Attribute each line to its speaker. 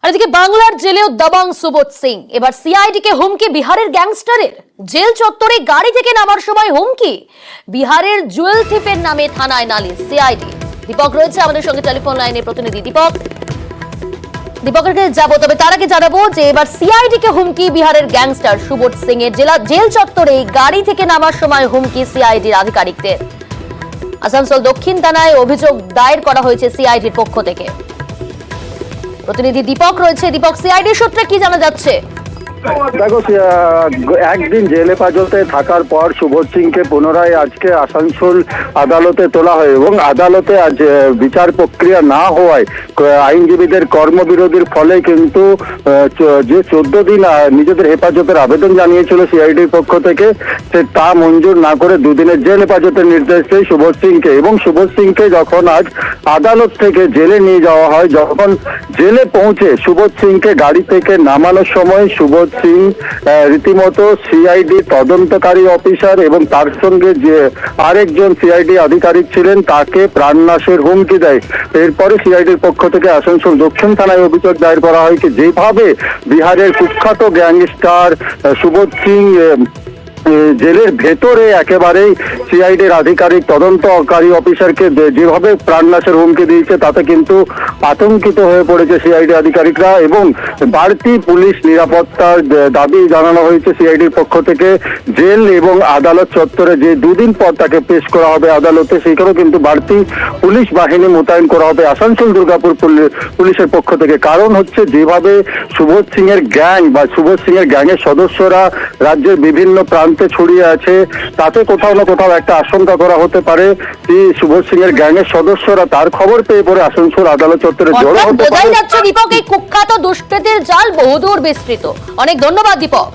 Speaker 1: এদিকে বাংলার জেলেও দাবাং সুবোধ সিং। এবার সিআইডি কে হুমকি বিহারের গ্যাংস্টারের। জেল চত্বরে গাড়ি থেকে নামার সময় হুমকি। বিহারের জুয়েল থিপের নামে থানায় নালিশ সিআইডি। দীপক রয়েছে আমাদের সঙ্গে টেলিফোন লাইনে, প্রতিনিধি দীপক। দীপকের কাছে যাবো, তবে তার আগে জানাবো যে এবার সিআইডি কে হুমকি বিহারের গ্যাংস্টার সুবোধ সিং এর। জেল চত্বরে গাড়ি থেকে নামার সময় হুমকি সিআইডির আধিকারিকদের। আসানসোল দক্ষিণ থানায় অভিযোগ দায়ের করা হয়েছে সিআইডির পক্ষ থেকে। প্রতিনিধি দীপক রয়েছে। দীপক, সিআইডি সূত্রে কি জানা যাচ্ছে?
Speaker 2: দেখো, একদিন জেল হেফাজতে থাকার পর সুবোধ সিংকে পুনরায় আজকে আসানসোল আদালতে তোলা হয় এবং আদালতে আজ বিচার প্রক্রিয়া না হওয়ায় আইনজীবীদের কর্মবিরতির ফলে কিন্তু যে 14 দিন নিজেদের হেফাজতের আবেদন জানিয়েছিল সিআইডির পক্ষ থেকে, তা মঞ্জুর না করে 2 দিনের জেল হেফাজতের নির্দেশ দেয় সুবোধ সিংকে। এবং সুবোধ সিংকে যখন আজ আদালত থেকে জেলে নিয়ে যাওয়া হয়, যখন জেলে পৌঁছে সুবোধ সিংকে গাড়ি থেকে নামানোর সময় সুবোধ সিং রীতিমতো সিআইডি তদন্তকারী অফিসার এবং তার সঙ্গে যে আরেকজন সিআইডি আধিকারিক ছিলেন তাকে প্রাণনাশের হুমকি দেয়। এরপরে সিআইডির পক্ষ থেকে আসানসোল দক্ষিণ থানায় অভিযোগ দায়ের করা হয় যে যেভাবে বিহারের কুখ্যাত গ্যাংস্টার সুবোধ সিং জেলের ভেতরে একেবারেই সিআইডির আধিকারিক তদন্তকারী অফিসারকে যেভাবে প্রাণনাশের হুমকি দিয়েছে, তাতে কিন্তু আতঙ্কিত হয়ে পড়েছে সিআইডি আধিকারিকরা এবং বাড়তি পুলিশ নিরাপত্তার দাবি জানানো হয়েছে সিআইডির পক্ষ থেকে। জেল এবং আদালত চত্বরে যে 2 দিন পর তাকে পেশ করা হবে আদালতে, সেখানেও কিন্তু বাড়তি পুলিশ বাহিনী মোতায়েন করা হবে আসানসোল দুর্গাপুর পুলিশের পক্ষ থেকে। কারণ হচ্ছে যেভাবে সুবোধ সিং এর গ্যাং বা সুবোধ সিং এর গ্যাংয়ের সদস্যরা রাজ্যের বিভিন্ন প্রান্তে ছড়িয়ে আছে, তাতে কোথাও না কোথাও একটা আশঙ্কা করা হতে পারে যে সুবোধ সিং এর গ্যাংয়ের সদস্যরা তার খবর পেয়ে পরে আসানসোল আদালত চত্বরে জড়ো হতে পারে।
Speaker 1: বোঝাই যাচ্ছে দীপক, এই কুখ্যাত দুষ্কৃতির জাল বহুদূর বিস্তৃত। অনেক ধন্যবাদ দীপক।